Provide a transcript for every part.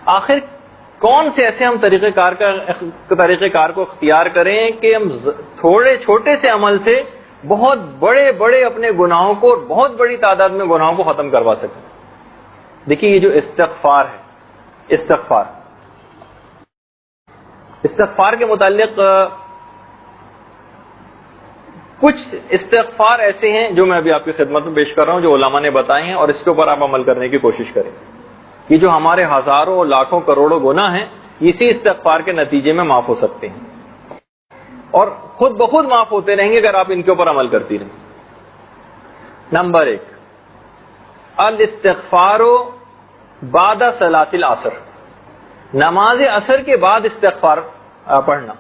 آخر کون سے ایسے ہم طریقہ کار کو اختیار کریں کہ ہم تھوڑے چھوٹے سے عمل سے بہت بڑے بڑے اپنے گناہوں کو، بہت بڑی تعداد میں گناہوں کو ختم کروا سکیں. دیکھیے یہ جو استغفار ہے، استغفار کے متعلق کچھ استغفار ایسے ہیں جو میں ابھی آپ کی خدمت میں پیش کر رہا ہوں، جو علماء نے بتائے ہیں، اور اس کے اوپر آپ عمل کرنے کی کوشش کریں. یہ جو ہمارے ہزاروں لاکھوں کروڑوں گناہ ہیں، اسی استغفار کے نتیجے میں معاف ہو سکتے ہیں، اور خود بخود معاف ہوتے رہیں گے اگر آپ ان کے اوپر عمل کرتی رہیں. نمبر 1، الاستغفار بعد صلاۃ العصر، نماز عصر کے بعد استغفار پڑھنا.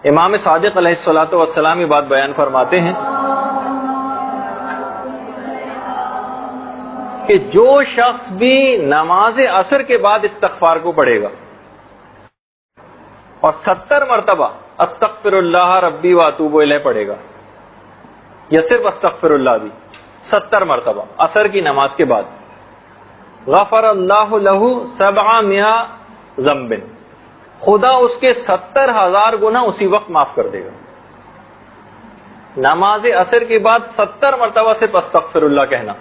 امام صادق علیہ الصلوۃ والسلام یہ بات بیان فرماتے ہیں کہ جو شخص بھی نماز عصر کے بعد استغفار کو پڑھے گا اور 70 مرتبہ استغفر اللہ ربی واتوب الیہ پڑھے گا، یا صرف استغفر اللہ بھی 70 مرتبہ عصر کی نماز کے بعد، غفر اللہ لہ 700 ذنب، خدا اس کے 70,000 گناہ اسی وقت معاف کر دے گا. نماز عصر کے بعد 70 مرتبہ صرف استغفر اللہ کہنا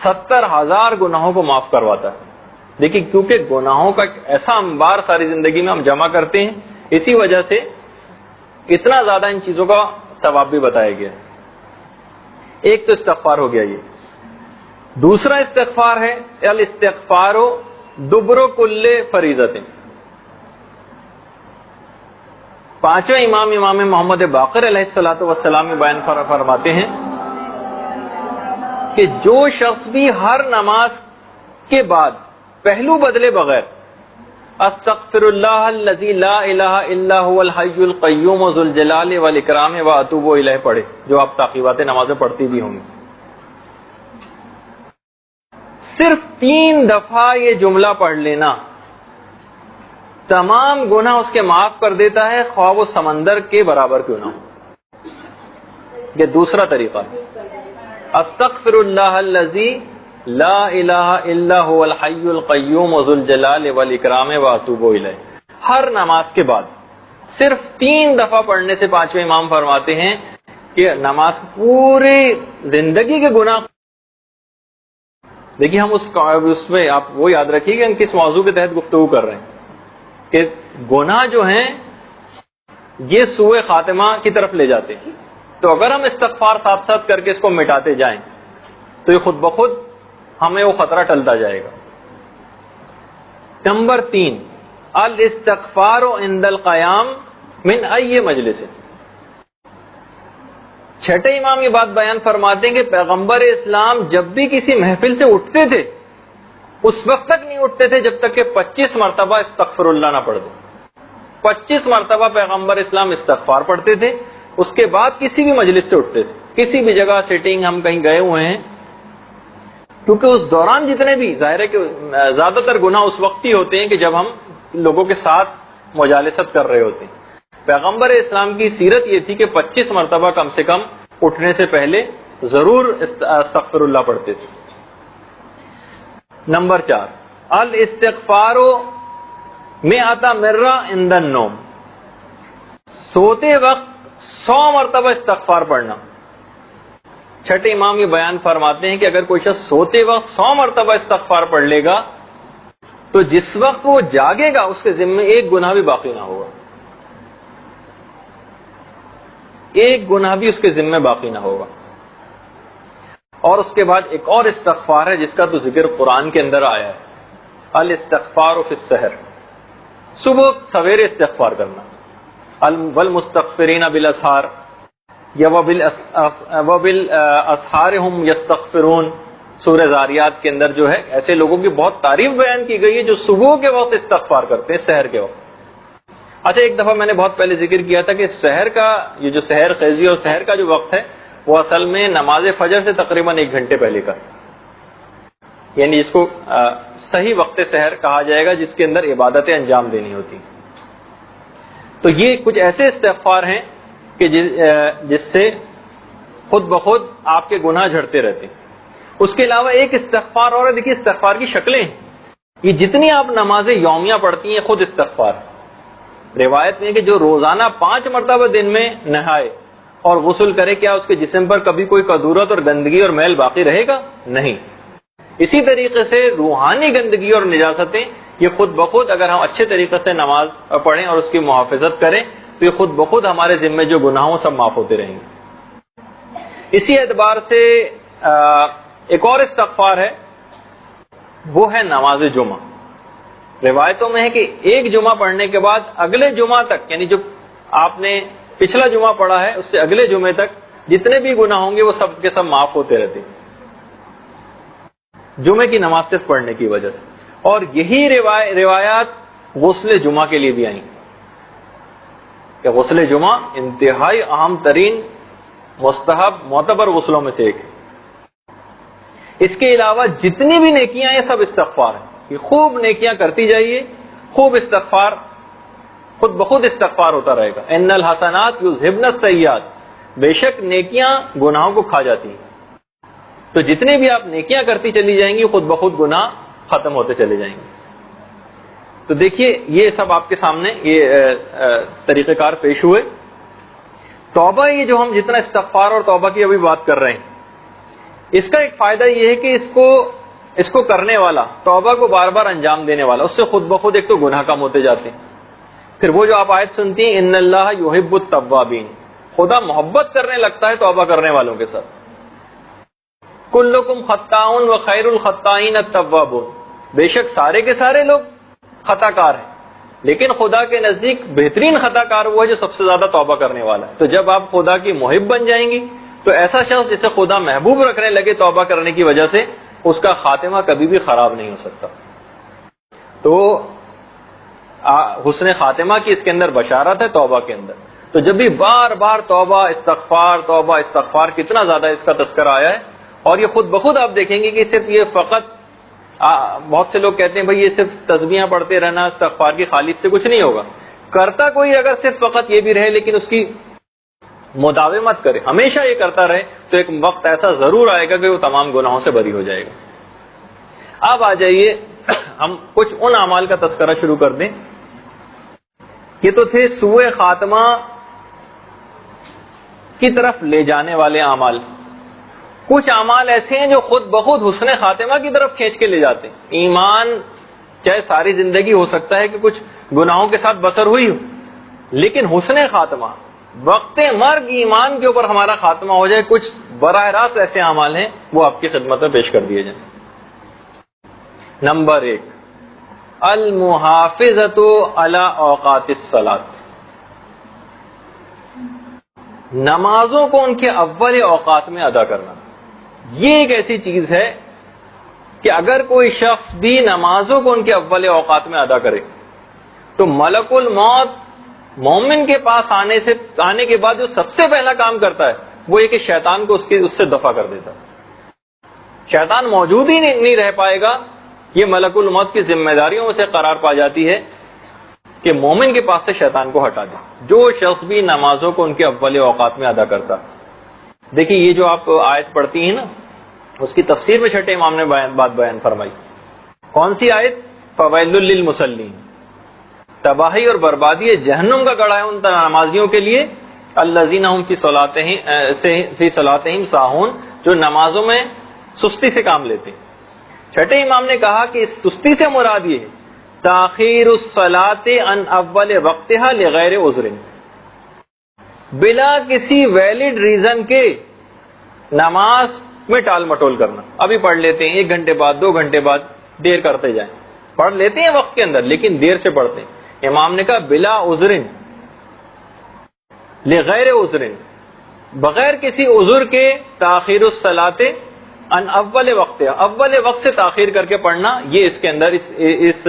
70,000 گناہوں کو معاف کرواتا ہے. دیکھیں کیونکہ گناہوں کا ایک ایسا انبار ساری زندگی میں ہم جمع کرتے ہیں، اسی وجہ سے اتنا زیادہ ان چیزوں کا ثواب بھی بتایا گیا. ایک تو استغفار ہو گیا. یہ دوسرا استغفار ہے الاستغفار دبر کل فریضۃ. پانچویں امام محمد باقر علیہ الصلوۃ والسلام بیان فرماتے ہیں کہ جو شخص بھی ہر نماز کے بعد پہلو بدلے بغیر استغفر اللہ الذی لا الہ الا هو الحی القیوم ذو الجلال والاکرام واتوب الیہ پڑھے، جو آپ تعقیبات نمازیں پڑھتی بھی ہوں گی، صرف 3 دفعہ یہ جملہ پڑھ لینا تمام گناہ اس کے معاف کر دیتا ہے، خواہ وہ سمندر کے برابر کیوں نہ ہو. یہ دوسرا طریقہ ہے، استغفر اللہ الذی لا الہ الا هو الحی القیوم ذو الجلال والاکرام واتوب الیہ. ہر نماز کے بعد صرف 3 دفعہ پڑھنے سے پانچویں امام فرماتے ہیں کہ نماز پوری زندگی کے گناہ. دیکھیے ہم اس میں آپ وہ یاد رکھیے کہ ہم کس موضوع کے تحت گفتگو کر رہے ہیں کہ گناہ جو ہیں یہ سوء خاتمہ کی طرف لے جاتے ہیں. تو اگر ہم استغفار ساتھ ساتھ کر کے اس کو مٹاتے جائیں تو یہ خود بخود ہمیں وہ خطرہ ٹلتا جائے گا. نمبر 3، الاستغفار عند القیام من ای مجلس. چھٹے امام یہ بات بیان فرماتے ہیں کہ پیغمبر اسلام جب بھی کسی محفل سے اٹھتے تھے اس وقت تک نہیں اٹھتے تھے جب تک کہ 25 مرتبہ استغفر اللہ نہ پڑھ دیں. 25 مرتبہ پیغمبر اسلام استغفار پڑھتے تھے، اس کے بعد کسی بھی مجلس سے اٹھتے تھے. کسی بھی جگہ سیٹنگ ہم کہیں گئے ہوئے ہیں، کیونکہ اس دوران جتنے بھی ظاہر ہے کہ زیادہ تر گناہ اس وقت ہی ہوتے ہیں کہ جب ہم لوگوں کے ساتھ مجالست کر رہے ہوتے ہیں. پیغمبر اسلام کی سیرت یہ تھی کہ 25 مرتبہ کم سے کم اٹھنے سے پہلے ضرور استغفر اللہ پڑھتے تھے. نمبر 4، الاستغفار 100 مرہ عند النوم. سوتے وقت 100 مرتبہ استغفار پڑھنا. چھٹے امام یہ بیان فرماتے ہیں کہ اگر کوئی شخص سوتے وقت 100 مرتبہ استغفار پڑھ لے گا تو جس وقت وہ جاگے گا اس کے ذمہ ایک گناہ بھی باقی نہ ہوگا. ایک گناہ بھی اس کے ذمہ باقی نہ ہوگا. اور اس کے بعد ایک اور استغفار ہے جس کا تو ذکر قرآن کے اندر آیا ہے، الاستغفار فی السحر. صبح سویرے استغفار کرنا. والمستغفرین بالاسحار یا وبالاسحار هم یستغفرون. سورہ زاریات کے اندر جو ہے ایسے لوگوں کی بہت تعریف بیان کی گئی ہے جو صبح کے وقت استغفار کرتے ہیں، سحر کے وقت. اچھا ایک دفعہ میں نے بہت پہلے ذکر کیا تھا کہ سحر کا یہ جو سحر خیزی اور سحر کا جو وقت ہے وہ اصل میں نماز فجر سے تقریباً 1 گھنٹے پہلے کا، یعنی جس کو صحیح وقت سحر کہا جائے گا جس کے اندر عبادتیں انجام دینی ہوتی. تو یہ کچھ ایسے استغفار ہیں کہ جس سے خود بخود آپ کے گناہ جھڑتے رہتے ہیں. اس کے علاوہ ایک استغفار اور ہے، دیکھیے استغفار کی شکلیں. یہ جتنی آپ نمازیں یومیہ پڑھتی ہیں خود استغفار ہے۔ روایت میں کہ جو روزانہ 5 مرتبہ دن میں نہائے اور غسل کرے، کیا اس کے جسم پر کبھی کوئی کدورت اور گندگی اور میل باقی رہے گا؟ نہیں۔ اسی طریقے سے روحانی گندگی اور نجاستیں یہ خود بخود اگر ہم اچھے طریقے سے نماز پڑھیں اور اس کی محافظت کریں تو یہ خود بخود ہمارے ذمے جو گناہ ہوں سب معاف ہوتے رہیں گے۔ اسی اعتبار سے ایک اور استغفار ہے، وہ ہے نماز جمعہ۔ روایتوں میں ہے کہ ایک جمعہ پڑھنے کے بعد اگلے جمعہ تک، یعنی جو آپ نے پچھلا جمعہ پڑھا ہے اس سے اگلے جمعے تک جتنے بھی گناہ ہوں گے وہ سب کے سب معاف ہوتے رہتے ہیں، جمعے کی نماز صرف پڑھنے کی وجہ سے۔ اور یہی روایات غسل جمعہ کے لیے بھی آئیں کہ غسل جمعہ انتہائی اہم ترین مستحب معتبر غسلوں میں سے ایک ہے۔ اس کے علاوہ جتنی بھی نیکیاں ہیں سب استغفار ہیں، کہ خوب نیکیاں کرتی جائیے، خوب استغفار، خود بخود استغفار ہوتا رہے گا۔ ان الحسنات یذھبن السیئات، بے شک نیکیاں گناہوں کو کھا جاتی ہیں، تو جتنے بھی آپ نیکیاں کرتی چلی جائیں گی خود بخود گناہ ختم ہوتے چلے جائیں گے۔ تو دیکھیے یہ سب آپ کے سامنے یہ طریقہ کار پیش ہوئے۔ توبہ، یہ جو ہم جتنا استغفار اور توبہ کی ابھی بات کر رہے ہیں، اس کا ایک فائدہ یہ ہے کہ اس کو کرنے والا، توبہ کو بار بار انجام دینے والا، اس سے خود بخود ایک تو گناہ کم ہوتے جاتے ہیں۔ پھر وہ جو آپ آیت سنتی ہیں ان اللہ یحب التوابین، خدا محبت کرنے لگتا ہے توبہ کرنے والوں کے ساتھ۔ کلکم خطاؤن و خیر الخطائین التوابون، بے شک سارے کے سارے لوگ خطا کار ہیں لیکن خدا کے نزدیک بہترین خطا کار وہ ہے جو سب سے زیادہ توبہ کرنے والا ہے۔ تو جب آپ خدا کی محب بن جائیں گی تو ایسا شخص جسے خدا محبوب رکھنے لگے توبہ کرنے کی وجہ سے، اس کا خاتمہ کبھی بھی خراب نہیں ہو سکتا۔ تو حسن خاتمہ کی اس کے اندر بشارت ہے توبہ کے اندر۔ تو جب بھی بار بار توبہ استغفار کتنا زیادہ اس کا تذکرہ آیا ہے، اور یہ خود بخود آپ دیکھیں گے کہ صرف یہ فقط بہت سے لوگ کہتے ہیں بھئی یہ صرف تسبیحاں پڑھتے رہنا استغفار کی خالص سے کچھ نہیں ہوگا۔ کرتا کوئی اگر صرف فقط یہ بھی رہے لیکن اس کی مداومت کرے، ہمیشہ یہ کرتا رہے، تو ایک وقت ایسا ضرور آئے گا کہ وہ تمام گناہوں سے بری ہو جائے گا۔ اب آ جائیے ہم کچھ ان اعمال کا تذکرہ شروع کر دیں۔ یہ تو تھے سوء خاتمہ کی طرف لے جانے والے اعمال۔ کچھ اعمال ایسے ہیں جو خود بخود حسن خاتمہ کی طرف کھینچ کے لے جاتے ہیں۔ ایمان، چاہے ساری زندگی ہو سکتا ہے کہ کچھ گناہوں کے ساتھ بسر ہوئی ہو، لیکن حسن خاتمہ، وقت مرگ ایمان کے اوپر ہمارا خاتمہ ہو جائے، کچھ براہ راست ایسے اعمال ہیں وہ آپ کی خدمت میں پیش کر دیے جائیں۔ نمبر 1، المحافظۃ علی اوقات الصلاۃ، نمازوں کو ان کے اول اوقات میں ادا کرنا۔ یہ ایک ایسی چیز ہے کہ اگر کوئی شخص بھی نمازوں کو ان کے اول اوقات میں ادا کرے تو ملک الموت مومن کے پاس آنے کے بعد جو سب سے پہلا کام کرتا ہے وہ یہ کہ شیطان کو اس سے دفع کر دیتا ہے۔ شیطان موجود ہی نہیں رہ پائے گا۔ یہ ملک الموت کی ذمہ داریوں میں سے قرار پا جاتی ہے کہ مومن کے پاس سے شیطان کو ہٹا دے، جو شخص بھی نمازوں کو ان کے اول اوقات میں ادا کرتا۔ دیکھیے یہ جو آپ آیت پڑھتی ہیں نا، اس کی تفسیر میں چھٹے امام نے بات بیان فرمائی۔ کون سی آیت؟ فویل للمصلین، تباہی اور بربادی جہنم کا گڑھا ہے ان نمازیوں کے لیے، الذین هم فی صلاتہم ساہون، جو نمازوں میں سستی سے کام لیتے ہیں۔ چھٹے امام نے کہا کہ اس سستی سے مراد یہ ہے تاخیر الصلاۃ عن اول وقتها لغیر عذر، بلا کسی ویلڈ ریزن کے نماز میں ٹال مٹول کرنا۔ ابھی پڑھ لیتے ہیں، 1 گھنٹے بعد، 2 گھنٹے بعد، دیر کرتے جائیں، پڑھ لیتے ہیں وقت کے اندر لیکن دیر سے پڑھتے ہیں۔ امام نے کہا بلا عذر، لغیر عذر، بغیر کسی عذر کے تاخیر الصلاۃ عن اول وقت، اول وقت سے تاخیر کر کے پڑھنا، یہ اس کے اندر اس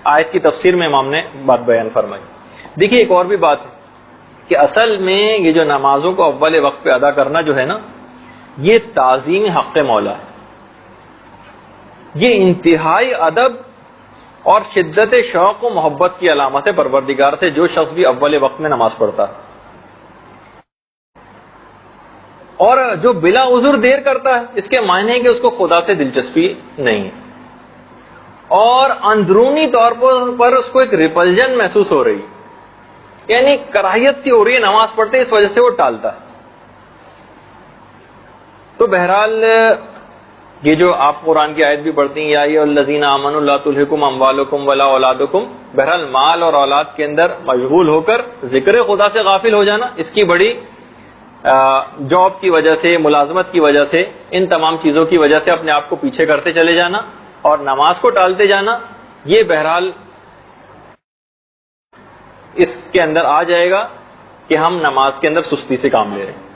آیت کی تفسیر میں امام نے بات بیان فرمائی۔ دیکھیے ایک اور بھی بات ہے کہ اصل میں یہ جو نمازوں کو اول وقت پہ ادا کرنا جو ہے نا، یہ تعظیم حق مولا ہے۔ یہ انتہائی ادب اور شدت شوق و محبت کی علامت ہے پروردگار سے، جو شخص بھی اول وقت میں نماز پڑھتا ہے۔ اور جو بلا عذر دیر کرتا ہے، اس کے معنی ہے کہ اس کو خدا سے دلچسپی نہیں ہے۔ اور اندرونی طور پر اس کو ایک ریپلجن محسوس ہو رہی ہے، یعنی کراہیت سی ہو رہی ہے نماز پڑھتے، اس وجہ سے وہ ٹالتا ہے. تو بہرحال یہ جو آپ قرآن کی آیت بھی پڑھتی ہیں، یا ایھا الذین آمنوا لا تلھکم اموالکم ولا اولادکم، بہرحال مال اور اولاد کے اندر مشغول ہو کر ذکر خدا سے غافل ہو جانا، اس کی بڑی جاب کی وجہ سے، ملازمت کی وجہ سے، ان تمام چیزوں کی وجہ سے اپنے آپ کو پیچھے کرتے چلے جانا اور نماز کو ٹالتے جانا، یہ بہرحال اس کے اندر آ جائے گا کہ ہم نماز کے اندر سستی سے کام لے رہے ہیں.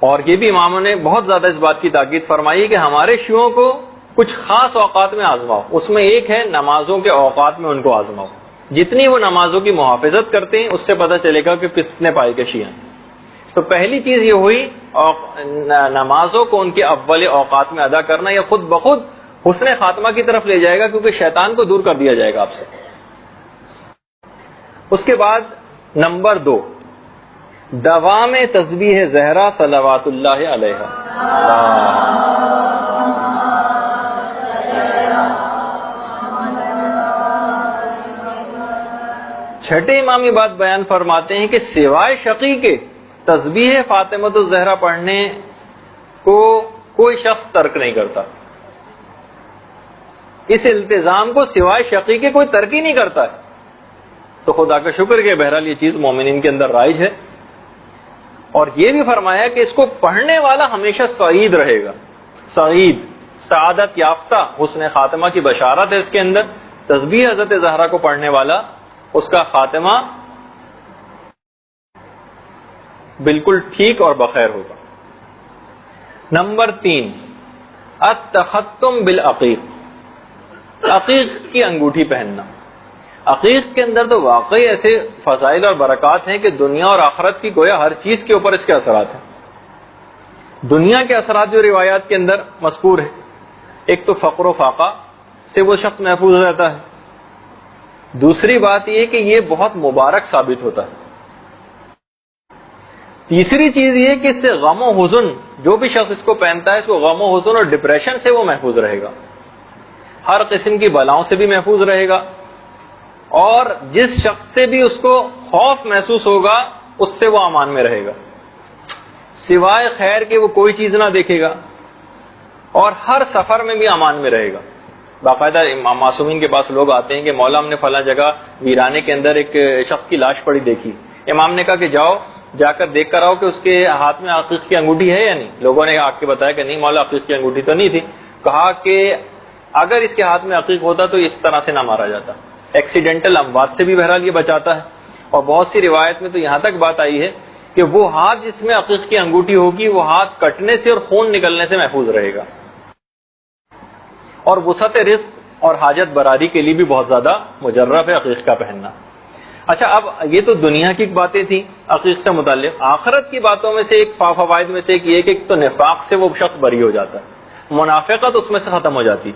اور یہ بھی اماموں نے بہت زیادہ اس بات کی تاکید فرمائی کہ ہمارے شیوعوں کو کچھ خاص اوقات میں آزماؤ. اس میں ایک ہے نمازوں کے اوقات میں ان کو آزماؤ. جتنی وہ نمازوں کی محافظت کرتے ہیں اس سے پتہ چلے گا کہ کتنے پائے کے شیعہ ہیں. تو پہلی چیز یہ ہوئی نمازوں کو ان کے اول اوقات میں ادا کرنا. یہ خود بخود حسن خاتمہ کی طرف لے جائے گا کیونکہ شیطان کو دور کر دیا جائے گا آپ سے. اس کے بعد نمبر 2، دوام تسبیح زہرا صلوات اللہ علیہا. چھٹے امام یہ بات بیان فرماتے ہیں کہ سوائے شقی کے تسبیح فاطمۃ الزہرا پڑھنے کو کوئی شخص ترک نہیں کرتا. اس التزام کو سوائے شقی کے کوئی ترک ہی نہیں کرتا ہے. تو خدا کا شکر کہ بہرحال یہ چیز مومنین کے اندر رائج ہے. اور یہ بھی فرمایا کہ اس کو پڑھنے والا ہمیشہ سعید رہے گا. سعید، سعادت یافتہ، حسن خاتمہ کی بشارت ہے اس کے اندر. تسبیح حضرت زہرا کو پڑھنے والا، اس کا خاتمہ بالکل ٹھیک اور بخیر ہوگا. نمبر 3، التختم بالعقیق، عقیق کی انگوٹھی پہننا. عقیق کے اندر تو واقعی ایسے فضائل اور برکات ہیں کہ دنیا اور آخرت کی گویا ہر چیز کے اوپر اس کے اثرات ہیں. دنیا کے اثرات جو روایات کے اندر مذکور ہیں، ایک تو فقر و فاقہ سے وہ شخص محفوظ رہتا ہے. دوسری بات یہ کہ یہ بہت مبارک ثابت ہوتا ہے. تیسری چیز یہ کہ اس سے غم و حزن، جو بھی شخص اس کو پہنتا ہے اس کو غم و حزن اور ڈپریشن سے وہ محفوظ رہے گا. ہر قسم کی بلاؤں سے بھی محفوظ رہے گا. اور جس شخص سے بھی اس کو خوف محسوس ہوگا اس سے وہ امان میں رہے گا. سوائے خیر کے وہ کوئی چیز نہ دیکھے گا. اور ہر سفر میں بھی امان میں رہے گا. باقاعدہ معصومین کے پاس لوگ آتے ہیں کہ مولا ہم نے فلاں جگہ ویرانے کے اندر ایک شخص کی لاش پڑی دیکھی. امام نے کہا کہ جاؤ جا کر دیکھ کر آؤ کہ اس کے ہاتھ میں عقیق کی انگوٹھی ہے یا نہیں. لوگوں نے آ کے بتایا کہ نہیں مولا عقیق کی انگوٹھی تو نہیں تھی. کہا کہ اگر اس کے ہاتھ میں عقیق ہوتا تو اس طرح سے نہ مارا جاتا. ایکسیڈنٹل اموات سے بھی بہرحال یہ بچاتا ہے. اور بہت سی روایت میں تو یہاں تک بات آئی ہے کہ وہ ہاتھ جس میں عقیق کی انگوٹھی ہوگی وہ ہاتھ کٹنے سے اور خون نکلنے سے محفوظ رہے گا. اور وسعت رزق اور حاجت براری کے لیے بھی بہت زیادہ مجرب ہے عقیق کا پہننا. اچھا، اب یہ تو دنیا کی باتیں تھیں عقیق سے متعلق. آخرت کی باتوں میں سے ایک فوائد میں سے ایک یہ کہ تو نفاق سے وہ شخص بری ہو جاتا ہے، منافقت اس میں سے ختم ہو جاتی.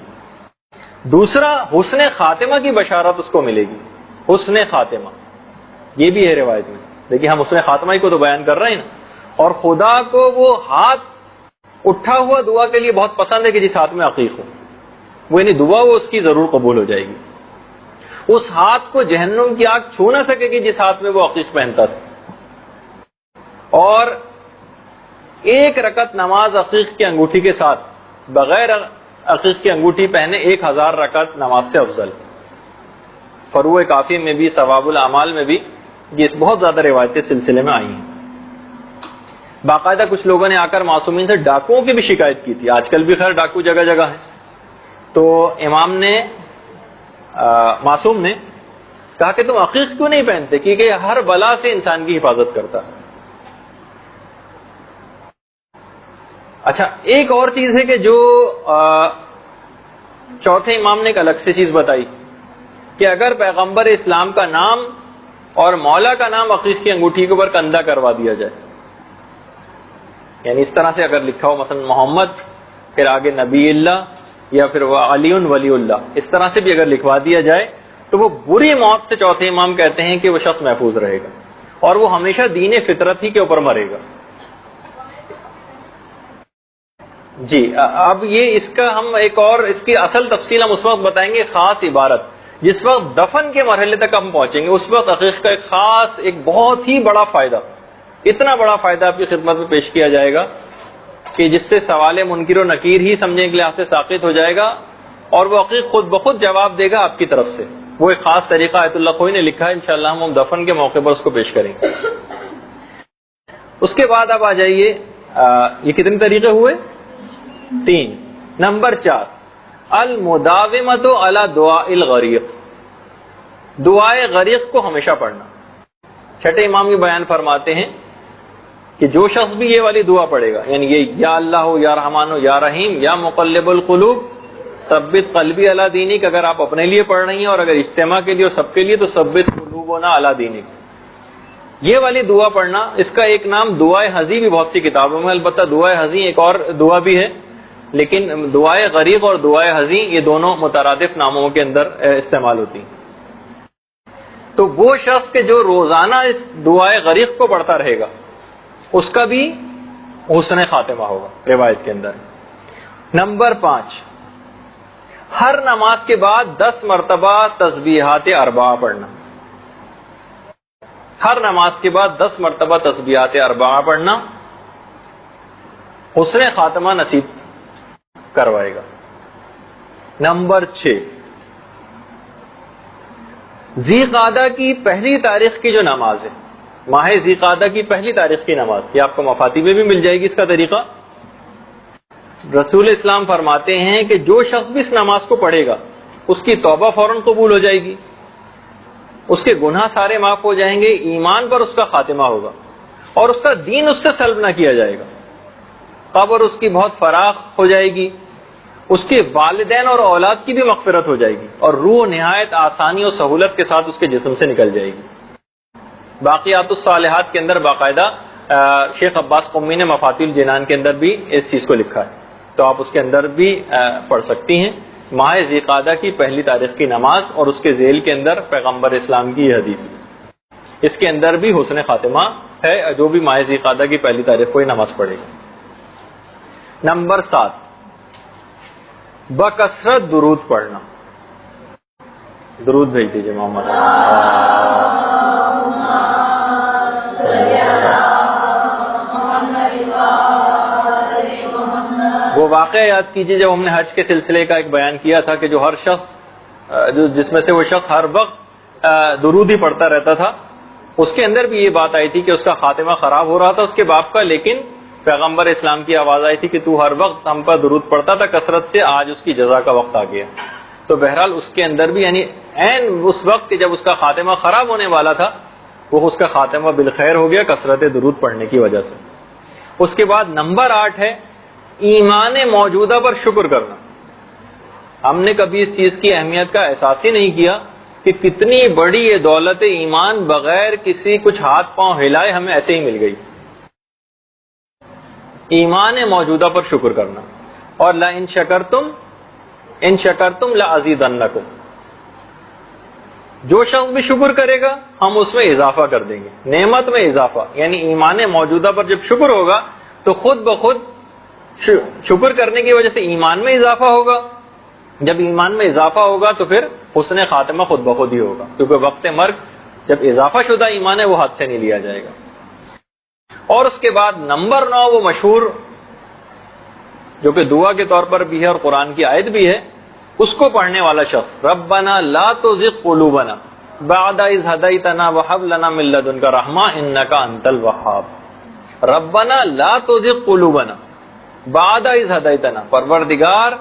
دوسرا، حسن خاتمہ کی بشارت اس کو ملے گی. حسن خاتمہ یہ بھی ہے روایت میں. دیکھیے ہم حسن خاتمہ ہی کو تو بیان کر رہے ہیں نا. اور خدا کو وہ ہاتھ اٹھا ہوا دعا کے لیے بہت پسند ہے کہ جس ہاتھ میں عقیق ہو، وہ یعنی دعا وہ اس کی ضرور قبول ہو جائے گی. اس ہاتھ کو جہنم کی آگ چھو نہ سکے گی جس ہاتھ میں وہ عقیق پہنتا تھا. اور ایک رکعت نماز عقیق کی انگوٹھی کے ساتھ بغیر عقیق کی انگوٹھی پہنے 1000 رکعت نماز سے افضل. فروع کافی میں بھی، ثواب الاعمال میں بھی یہ بہت زیادہ روایتیں سلسلے میں آئی ہیں. باقاعدہ کچھ لوگوں نے آ کر معصومین سے ڈاکوؤں کی بھی شکایت کی تھی. آج کل بھی خیر ڈاکو جگہ جگہ ہیں. تو امام نے معصوم نے کہا کہ تم عقیق کیوں نہیں پہنتے؟ کیونکہ ہر بلا سے انسان کی حفاظت کرتا. اچھا، ایک اور چیز ہے کہ جو چوتھے امام نے ایک الگ سے چیز بتائی کہ اگر پیغمبر اسلام کا نام اور مولا کا نام عقیق کی انگوٹھی کے اوپر کندہ کروا دیا جائے، یعنی اس طرح سے اگر لکھا ہو مثلا محمد پھر آگے نبی اللہ یا پھر وہ علی ولی اللہ، اس طرح سے بھی اگر لکھوا دیا جائے تو وہ بری موت سے چوتھے امام کہتے ہیں کہ وہ شخص محفوظ رہے گا اور وہ ہمیشہ دین فطرت ہی کے اوپر مرے گا. جی اب یہ اس کا ہم ایک اور اس کی اصل تفصیل ہم اس وقت بتائیں گے، خاص عبارت جس وقت دفن کے مرحلے تک ہم پہنچیں گے اس وقت عقیق کا ایک خاص ایک بہت ہی بڑا فائدہ، اتنا بڑا فائدہ آپ کی خدمت میں پیش کیا جائے گا کہ جس سے سوال منکر و نکیر ہی سمجھنے کے لحاظ سے ساقط ہو جائے گا، اور وہ عقیق خود بخود جواب دے گا آپ کی طرف سے۔ وہ ایک خاص طریقہ آیت اللہ خوئی نے لکھا ہے، انشاءاللہ ہم دفن کے موقع پر اس کو پیش کریں گے۔ اس کے بعد اب آ جائیے، یہ کتنے طریقے ہوئے؟ 3۔ نمبر 4، المداومۃ علی دعاء الغریق، دعائے غریق کو ہمیشہ پڑھنا۔ چھٹے امام یہ بیان فرماتے ہیں کہ جو شخص بھی یہ والی دعا پڑھے گا، یعنی یہ یا اللہ ہو یا رحمان ہو یا رحیم یا مقلب القلوب ثبت قلبی علی دینک، اگر آپ اپنے لیے پڑھ رہی ہیں اور اگر اجتماع کے لیے اور سب کے لیے تو ثبت قلوبنا علی دینک، یہ والی دعا پڑھنا۔ اس کا ایک نام دعائے حزی بھی بہت سی کتابوں میں، البتہ دعائے حزی ایک اور دعا بھی ہے، لیکن دعائے غریق اور دعائے حزی یہ دونوں مترادف ناموں کے اندر استعمال ہوتی ہیں۔ تو وہ شخص کے جو روزانہ اس دعائے غریق کو پڑھتا رہے گا اس کا بھی حسن خاتمہ ہوگا، روایت کے اندر۔ نمبر 5، ہر نماز کے بعد 10 مرتبہ تسبیحات 4 پڑھنا۔ ہر نماز کے بعد 10 مرتبہ تسبیحات 4 پڑھنا حسن خاتمہ نصیب کروائے گا۔ نمبر 6، ذی قعدہ کی پہلی تاریخ کی جو نماز ہے، ماہ ذی قعدہ کی پہلی تاریخ کی نماز، یہ آپ کو مفاتی میں بھی مل جائے گی اس کا طریقہ۔ رسول اسلام فرماتے ہیں کہ جو شخص بھی اس نماز کو پڑھے گا اس کی توبہ فوراً قبول ہو جائے گی، اس کے گناہ سارے معاف ہو جائیں گے، ایمان پر اس کا خاتمہ ہوگا اور اس کا دین اس سے سلب نہ کیا جائے گا، قبر اس کی بہت فراخ ہو جائے گی، اس کے والدین اور اولاد کی بھی مغفرت ہو جائے گی، اور روح نہایت آسانی اور سہولت کے ساتھ اس کے جسم سے نکل جائے گی۔ باقیات الصالحات کے اندر باقاعدہ شیخ عباس قمی نے مفاتیح الجنان کے اندر بھی اس چیز کو لکھا ہے، تو آپ اس کے اندر بھی پڑھ سکتی ہیں۔ ماہ ذی قعدہ کی پہلی تاریخ کی نماز اور اس کے ذیل کے اندر پیغمبر اسلام کی یہ حدیث، اس کے اندر بھی حسن خاتمہ ہے جو بھی ماہ ذی قعدہ کی پہلی تاریخ کو یہ نماز پڑھے گا۔ نمبر 7، بکثرت درود پڑھنا۔ درود بھیج دیجیے محمد۔ وہ واقعہ یاد کیجیے جب ہم نے حج کے سلسلے کا ایک بیان کیا تھا کہ جو ہر شخص جس میں سے وہ شخص ہر وقت درود ہی پڑھتا رہتا تھا، اس کے اندر بھی یہ بات آئی تھی کہ اس کا خاتمہ خراب ہو رہا تھا اس کے باپ کا، لیکن پیغمبر اسلام کی آواز آئی تھی کہ تو ہر وقت ہم پر درود پڑھتا تھا کثرت سے، آج اس کی جزا کا وقت آ گیا۔ تو بہرحال اس کے اندر بھی یعنی عین اس وقت جب اس کا خاتمہ خراب ہونے والا تھا وہ اس کا خاتمہ بالخیر ہو گیا کثرت درود پڑھنے کی وجہ سے۔ اس کے بعد نمبر 8 ہے ایمان موجودہ پر شکر کرنا۔ ہم نے کبھی اس چیز کی اہمیت کا احساس ہی نہیں کیا کہ کتنی بڑی یہ دولت ایمان بغیر کسی کچھ ہاتھ پاؤں ہلائے ہمیں ایسے ہی مل گئی۔ ایمان موجودہ پر شکر کرنا، اور ان شکرتم لازیدنکم، جو شخص بھی شکر کرے گا ہم اس میں اضافہ کر دیں گے، نعمت میں اضافہ، یعنی ایمان موجودہ پر جب شکر ہوگا تو خود بخود شکر کرنے کی وجہ سے ایمان میں اضافہ ہوگا، جب ایمان میں اضافہ ہوگا تو پھر حسن خاتمہ خود بخود ہی ہوگا، کیونکہ وقت مرگ جب اضافہ شدہ ایمان ہے وہ ہاتھ سے نہیں لیا جائے گا۔ اور اس کے بعد نمبر 9 وہ مشہور جو کہ دعا کے طور پر بھی ہے اور قرآن کی آیت بھی ہے، اس کو پڑھنے والا شخص ربنا لا تزغ قلوبنا بعد اذ ہدیتنا وہب لنا من لدنک رحمہ انک انت الوہاب۔ ربنا لا تزغ قلوبنا بعد اذ ہدیتنا، پروردگار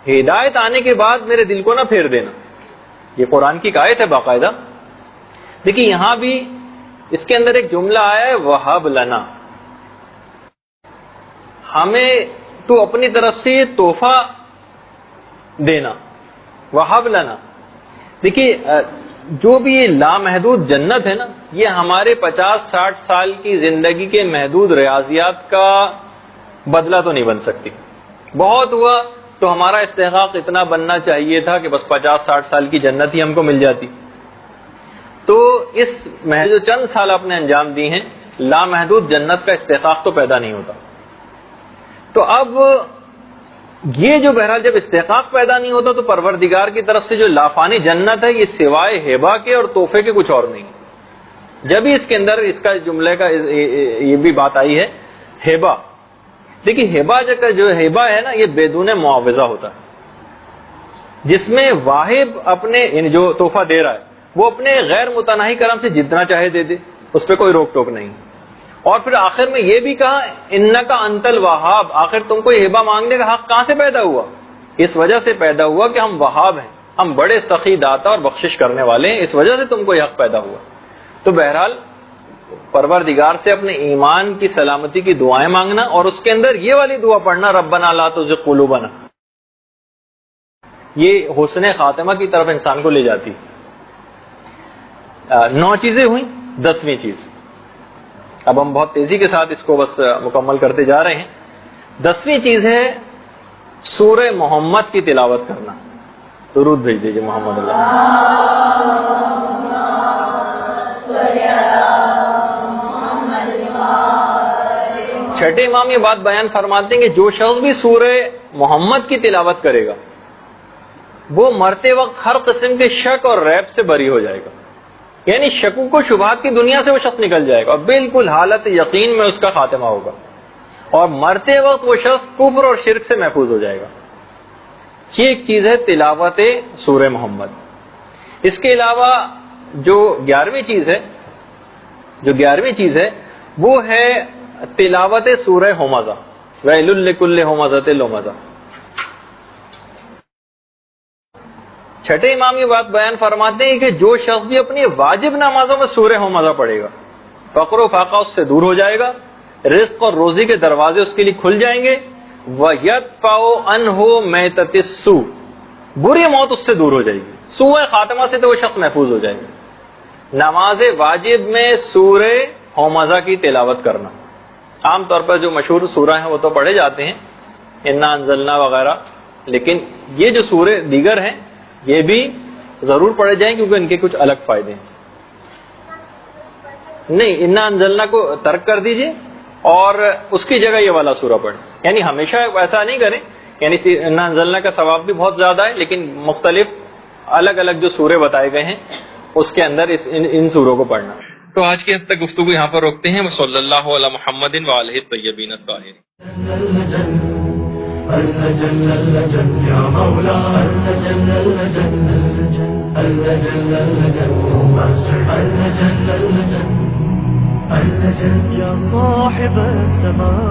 ہدایت آنے کے بعد میرے دل کو نہ پھیر دینا۔ یہ قرآن کی آیت ہے باقاعدہ۔ دیکھیے یہاں بھی اس کے اندر ایک جملہ آیا ہے وہب لنا، ہمیں تو اپنی طرف سے یہ تحفہ دینا، وہب لنا۔ دیکھیے جو بھی یہ لامحدود جنت ہے نا، یہ ہمارے 50-60 سال کی زندگی کے محدود ریاضیات کا بدلہ تو نہیں بن سکتی۔ بہت ہوا تو ہمارا استحقاق اتنا بننا چاہیے تھا کہ بس 50-60 سال کی جنت ہی ہم کو مل جاتی۔ تو اس جو چند سال آپ نے انجام دی ہیں، لامحدود جنت کا استحقاق تو پیدا نہیں ہوتا۔ تو اب یہ جو بہرحال جب استحقاق پیدا نہیں ہوتا تو پروردگار کی طرف سے جو لافانی جنت ہے یہ سوائے ہبہ کے اور تحفے کے کچھ اور نہیں. جب ہی اس کے اندر اس کا جملے کا یہ بھی بات آئی ہے ہبہ. دیکھیے ہبہ جو ہبہ ہے نا یہ بدون معاوضہ ہوتا ہے، جس میں واہب اپنے یعنی جو تحفہ دے رہا ہے وہ اپنے غیر متناہی کرم سے جتنا چاہے دے دے، اس پہ کوئی روک ٹوک نہیں. اور پھر آخر میں یہ بھی کہا انکا انت الوہاب، آخر تم کو یہ ہبہ مانگنے کا حق کہاں سے پیدا ہوا؟ اس وجہ سے پیدا ہوا کہ ہم وہاب ہیں، ہم بڑے سخی داتا اور بخشش کرنے والے ہیں، اس وجہ سے تم کو یہ حق پیدا ہوا. تو بہرحال پروردگار سے اپنے ایمان کی سلامتی کی دعائیں مانگنا اور اس کے اندر یہ والی دعا پڑھنا ربنا لا تزغ قلوبنا، یہ حسن خاتمہ کی طرف انسان کو لے جاتی. 9 چیزیں ہوئیں. 10ویں چیز اب ہم بہت تیزی کے ساتھ اس کو بس مکمل کرتے جا رہے ہیں. 10ویں چیز ہے سورہ محمد کی تلاوت کرنا. درود بھیج دیجیے محمد اللہ. چھٹے امام یہ بات بیان فرماتے ہیں کہ جو شخص بھی سورہ محمد کی تلاوت کرے گا وہ مرتے وقت ہر قسم کے شک اور ریب سے بری ہو جائے گا. یعنی شکوک و شبہات کی دنیا سے وہ شخص نکل جائے گا اور بالکل حالت یقین میں اس کا خاتمہ ہوگا، اور مرتے وقت وہ شخص کفر اور شرک سے محفوظ ہو جائے گا. یہ ایک چیز ہے تلاوت سورہ محمد. اس کے علاوہ جو 11ویں چیز ہے وہ ہے تلاوت سورہ ہمزہ. ویل لکل ہمزۃ لمزہ. چھٹے امام یہ بات بیان فرماتے ہیں کہ جو شخص بھی اپنی واجب نمازوں میں سورہ ہمزہ پڑھے گا فقر و فاقہ اس سے دور ہو جائے گا، رزق اور روزی کے دروازے اس کے لیے کھل جائیں گے. وَيَدْفَعُ عَنْهُ مَيْتَةِ السُّوءِ، بری موت اس سے دور ہو جائے گی. سوء خاتمہ سے تو وہ شخص محفوظ ہو جائے گا. نماز واجب میں سورہ ہمزہ کی تلاوت کرنا. عام طور پر جو مشہور سورہ ہیں وہ تو پڑھے جاتے ہیں، انا انزلنا وغیرہ، لیکن یہ جو سورے دیگر ہیں یہ بھی ضرور پڑھے جائیں کیونکہ ان کے کچھ الگ فائدے ہیں. نہیں، انا انزلنا کو ترک کر دیجئے اور اس کی جگہ یہ والا سورہ پڑھیں. یعنی ہمیشہ ایسا نہیں کریں، یعنی انا انزلنا کا ثواب بھی بہت زیادہ ہے، لیکن مختلف الگ الگ جو سورے بتائے گئے ہیں اس کے اندر ان سوروں کو پڑھنا. تو آج کی حد تک گفتگو یہاں پر روکتے ہیں. صلی اللہ علی محمد وآلہ الطیبین الطاہرین. يا صاحب السماء